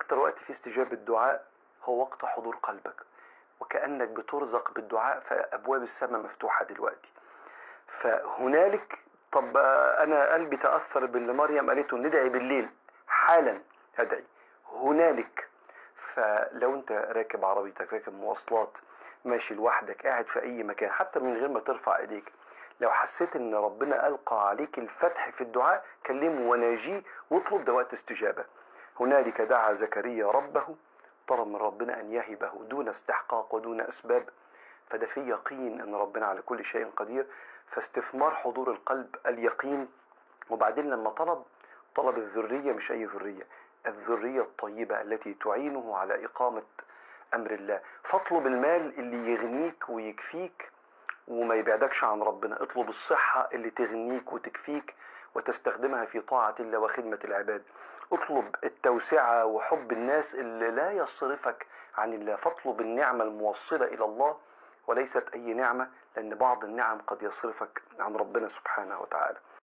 أكتر وقت فيه استجابة الدعاء هو وقت حضور قلبك، وكأنك بترزق بالدعاء فأبواب السماء مفتوحة دلوقتي. فهنالك، طب أنا قلبي تأثر باللي مريم قالته ندعي بالليل، حالا هدعي هنالك. فلو أنت راكب عربيتك، راكب مواصلات، ماشي لوحدك، قاعد في أي مكان حتى من غير ما ترفع إيديك، لو حسيت ان ربنا ألقى عليك الفتح في الدعاء كلمه وناجيه واطلب، ده وقت استجابة. هنالك دعا زكريا ربه، طلب من ربنا أن يهبه دون استحقاق ودون أسباب، فده في يقين أن ربنا على كل شيء قدير. فاستثمار حضور القلب اليقين. وبعدين لما طلب الذرية، مش أي ذرية، الذرية الطيبة التي تعينه على إقامة أمر الله. فاطلب المال اللي يغنيك ويكفيك وما يبعدكش عن ربنا، اطلب الصحة اللي تغنيك وتكفيك وتستخدمها في طاعة الله وخدمة العباد، اطلب التوسعة وحب الناس اللي لا يصرفك عن الله، فاطلب النعمة الموصلة إلى الله وليست أي نعمة، لأن بعض النعم قد يصرفك عن ربنا سبحانه وتعالى.